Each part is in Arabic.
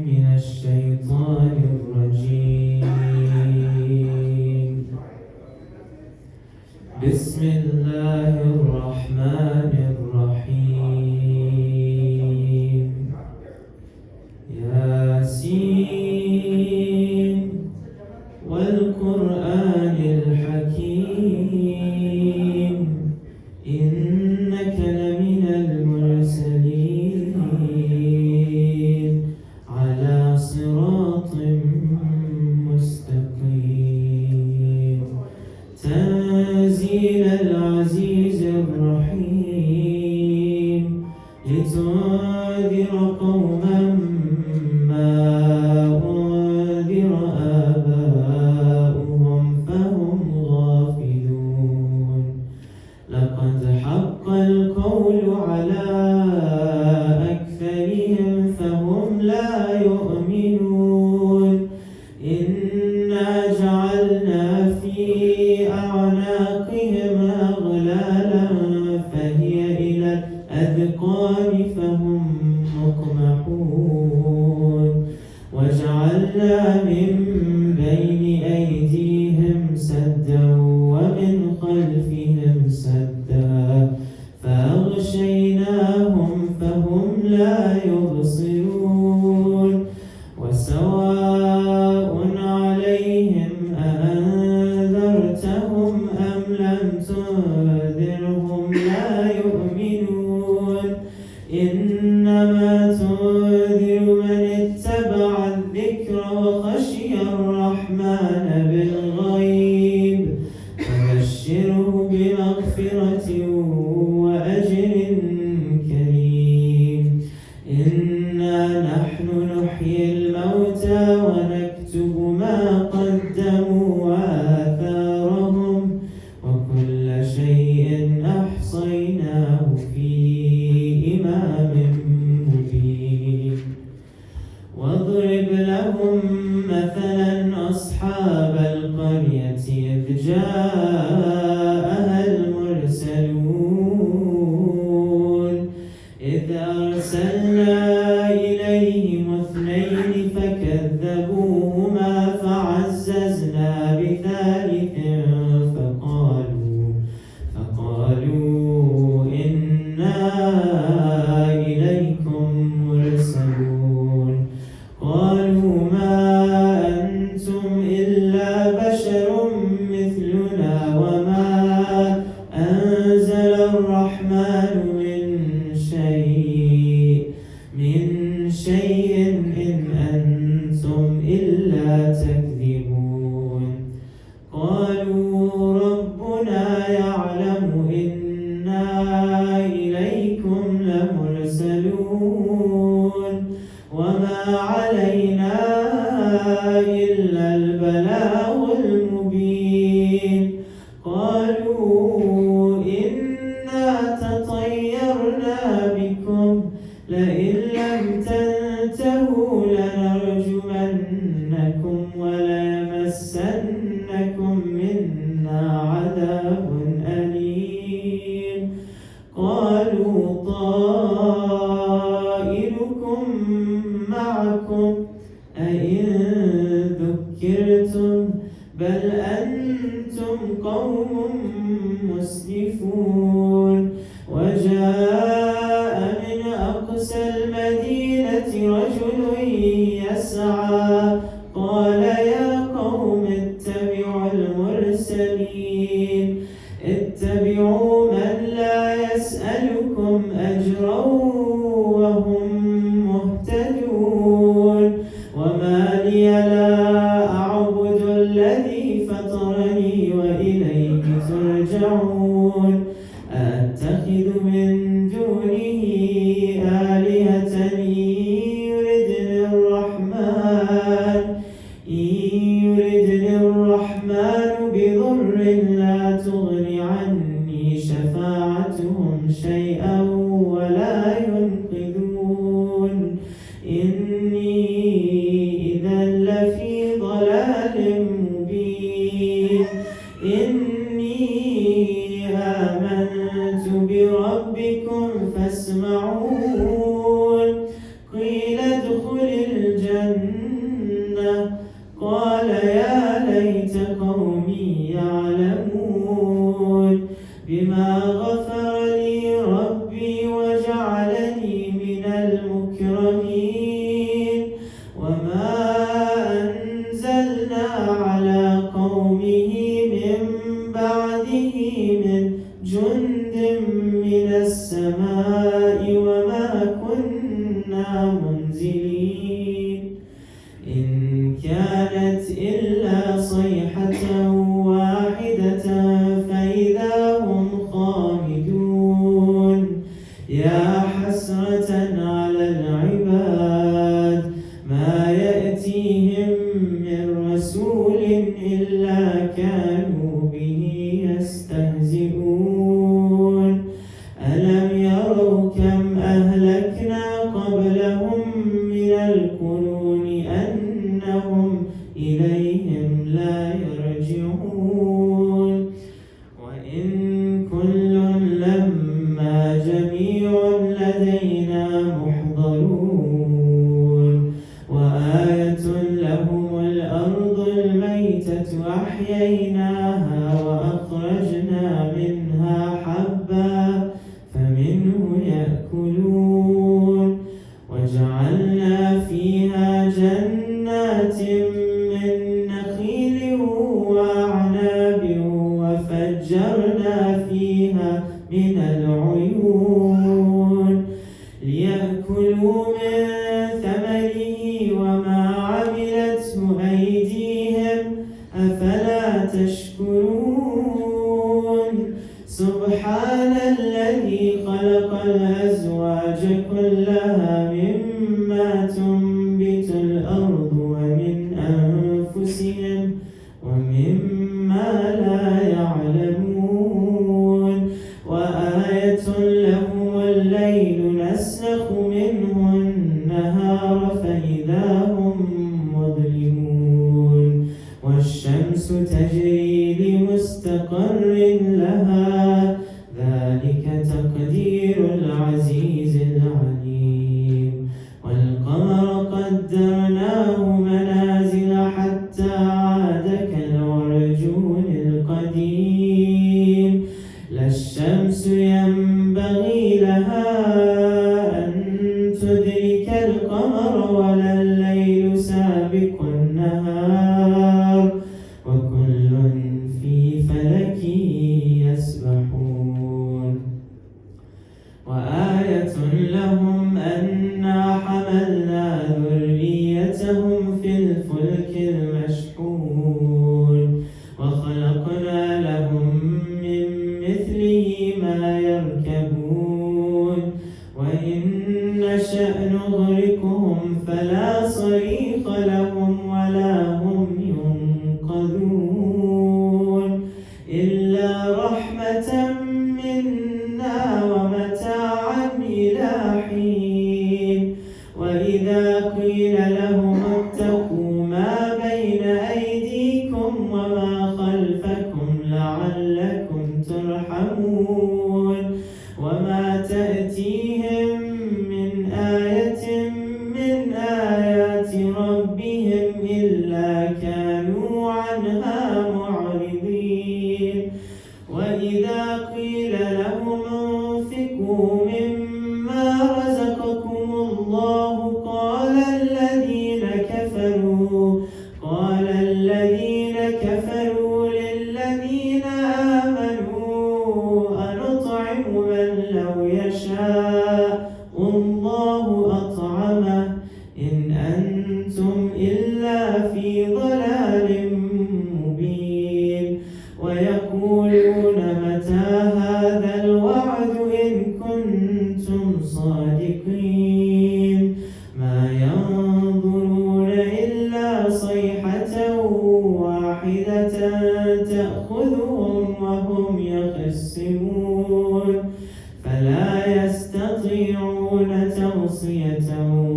من الشيطان الرجيم. بسم الله الرحمن الرحيم. ياسين والقرآن الحكيم إنك لمن المرسلين على صراط مستقيم. تنزيل العزيز الرحيم لتنذر قوما ما أنذر آباؤهم فهم غافلون. لقد حق القول على أكثرهم فهم لا يؤمنون. إنا جعلنا في أعناقهم أغلالا فهي إلى الأذقان فهم مقمحون. وجعلنا من بين أيديهم سدا ومن خلفهم سدا فأغشيناهم فهم لا يبصرون. وسواء عليهم أأنذرتهم أم لم تنذرهم لا يؤمنون. إنما تنذر من اتبع الذكر وخشي الرحمن بالغيب فبشره بمغفرة وأجر كريم. إنا نحن نحيي الموتى ونكتب ما قدموا وآثارهم وكل شيء أحصيناه في إمام مبين. واضرب لهم مثلا أصحاب القرية إذ جاءها المرسلون إذ أرسلنا إليهم اثنين فكذبوهما فعززنا بثالث فقالوا إنا إليكم مرسلون. قالوا ما أنتم إلا بشر مثلنا وما أنزل الرحمن من شيء إن أنتم إلا تكذبون. قالوا ربنا يعلم إنا إليكم لمرسلون وما علينا إلا البلاغ المبين. قالوا إنا تطيرنا بكم لئن لم تنتهوا لنرجمنكم وليمسنكم منا عذاب أليم. قالوا طائركم معكم أئن ذكرتم بل أنتم قوم مسرفون. وجاء من أقصى المدينة رجل يسعى قال يا قوم اتبعوا المرسلين اتبعوا من لا يسألكم أجرا وهم مهتدون. وما لي لا أعبد الذي فطرني وإليه ترجعون. أتخذ من دونه آلهة يردني الرحمن بضر لا تغن عني شفاعتهم شيئا ولا ينقذون. إني إذا لفي ضلال مبين. إني آمنت بربكم فاسمعون. قيل ادخل القرون أنهم إليهم لا يرجعون وإن كل لما جميع لدينا محضرون وآية لهم الأرض الميتة أحييناها وأخرجنا منها حبا فمنه يأكلون وجعلنا فيها جنات من نخيل وأعناب وفجرنا فيها من العيون ليأكلوا من ثمره وما عملته أيديهم أفلا تشكرون سبحان الذي خلق الأزواج كلها مما تنبت الأرض ومن أنفسهم ومما لا يعلمون وآية لهم الليل نسلخ منه النهار فإذا هم مظلمون والشمس تجري لمستقر لها ذلك تقدير العزيز العليم والقمر قدرناه منازل حتى عاد كالعرجون القديم لا الشمس ينبغي لها أن تدرك القمر ولا الليل سابق النهار وكل في فلك يسبحون وآية لهم أنا حملنا ذريتهم في الفلك المشحون وخلقنا لهم من مثله ما يركبون وإن نشأ نغرقهم فلا صريخ لهم ولا هم ينقذون إلا رحمة منا ومتاعا إلى حين وإذا قيل لهم اتقوا ما بين أيديكم وما خلفكم لعلكم ترحمون وما تأتيهم من آية من آيات ربهم إلا كانوا عنها معرضين وإذا قيل لهم انفقوا مما رزقكم الله قال الذين كفروا للذين آمنوا أنطعم من لو يشاء الله أطعمه إن أنتم إلا في ضلال مبين ويقولون متى هذا الوعد إن كنتم صادقين ما ينظرون إلا صيحة واحدة تأخذهم وهم يخصمون فلا يستطيعون توصية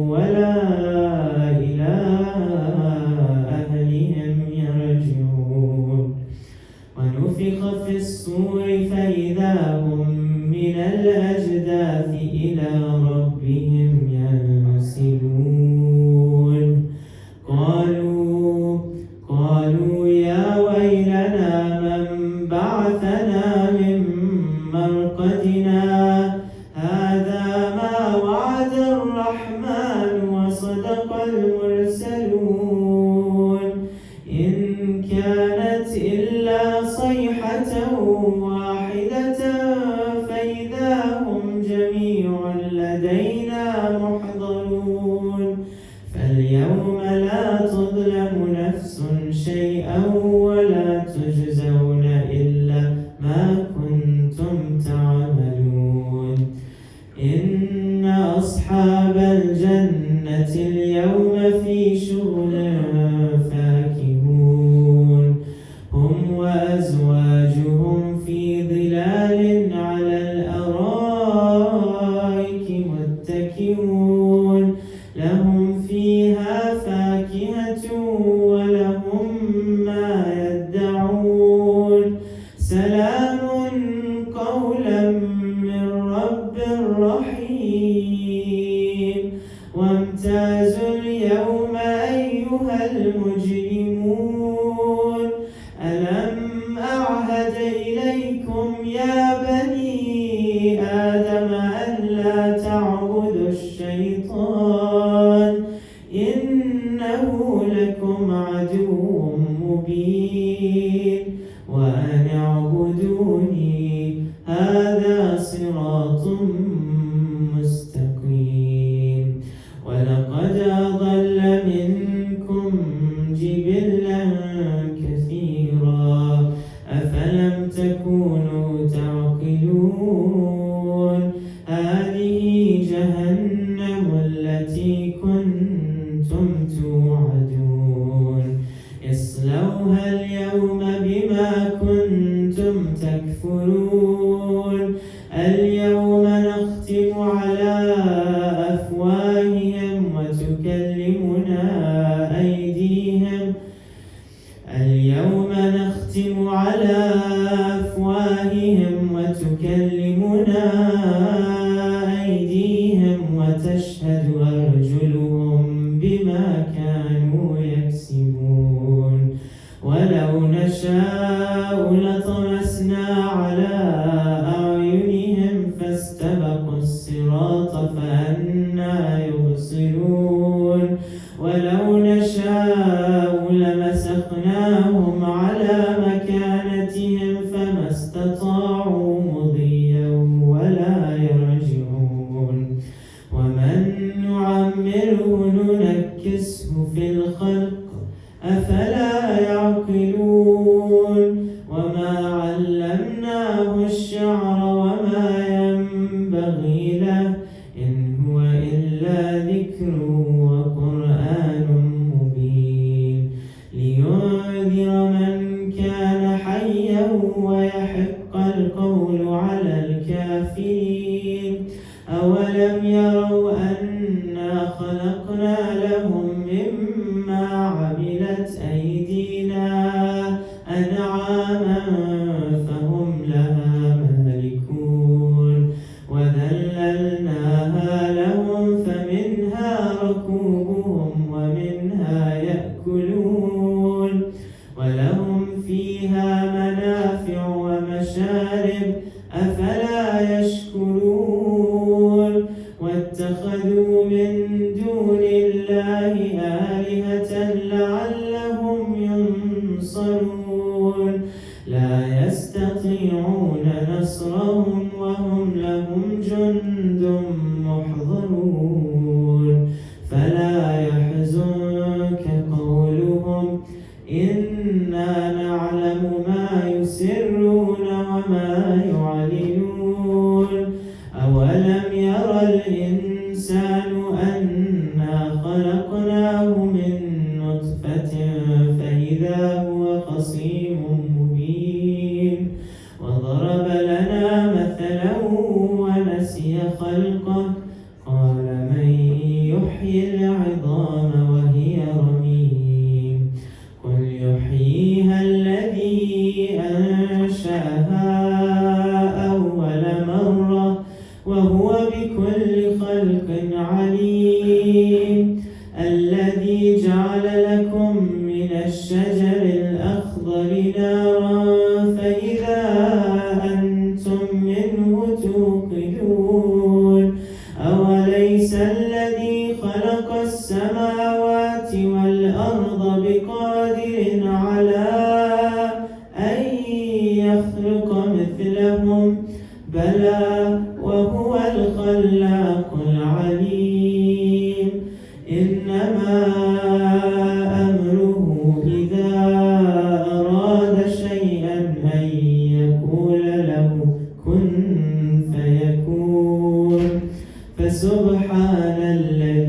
ولا إلى أهلهم يرجعون ونفخ في الصور فإذا هم من الأجداث إلى ربهم ينسلون قالوا يا ويلنا من بعثنا من مرقدنا هذا ما وعد الرحمن وصدق المرسلون إن كانت إلا صيحة واحدة فإذا هم جميع لدينا محضرون فاليوم لا تظلم نفس شيئا ولا تجزون إلا ما كنتم تعملون إن أصحاب الجنة اليوم في شغل فاكهون هم وأزواجهم في ظلال على الأرائك متكئون لهم فيها اليوم أيها المجرمون ألم أعهد إليكم يا بني آدم ألا تعبدوا الشيطان إنه لكم عدو مبين وأن اعبدوني هذا صراط مستقيم ولقد أضل منكم جبلا كثيرا أفلم تكونوا تعقلون هذه جهنم التي كنتم توعدون اصلوها اليوم بما كنتم تكفرون اليوم نختم على أفواههم وتكلمنا أيديهم اليوم نختم على أفواههم وتكلمنا أيديهم وتشهد أرجلهم بما كانوا يكسبون ولو نشاء لطمسنا على أعينهم فاستبقوا الصراط فأنى يبصرون ولو نشاء لمسخناهم على مكانتهم فما استطاعوا مضيا ولا يرجعون ومن نعمره ننكسه في الخلق أفلا يعقلون وما علمناه الشعر وما ينبغي له إن هو إلا ذكر وقرآن مبين لينذر من كان حيا ويحق القول على الكافرين أولم يروا أنا خلقنا لهم مما عملت أيدينا أنعاما فهم لها مالكون وذللناها لهم فمنها ركوبهم ومنها يأكلون ولهم فيها منافع ومشارب أفلا يشكرون واتخذوا من دون الله آلهة لعلهم ينصرون لا يستطيعون نصرهم وهم لهم جند محضرون فلا يحزنك قولهم إنا نعلم ما يسرون وما يعلنون أولم يرى الإنسان أنا خلقناه من نطفة فإذا هو خصيم مبين وضرب لنا مثلا ونسي خلقه قال من يحيي العظام وهي رميم قل يحييها الذي أنشأها أول مرة وهو بكل خلق عليم الذي جعل لكم من الشجر الأخضر نارا فإذا أنتم منه توقدون أوليس الذي خلق السماوات والأرض بقادر على أن يخلق مثلهم بلى وهو الخلاق العليم إنما أمره إذا أراد شيئا أن يقول له كن فيكون فسبحان الذي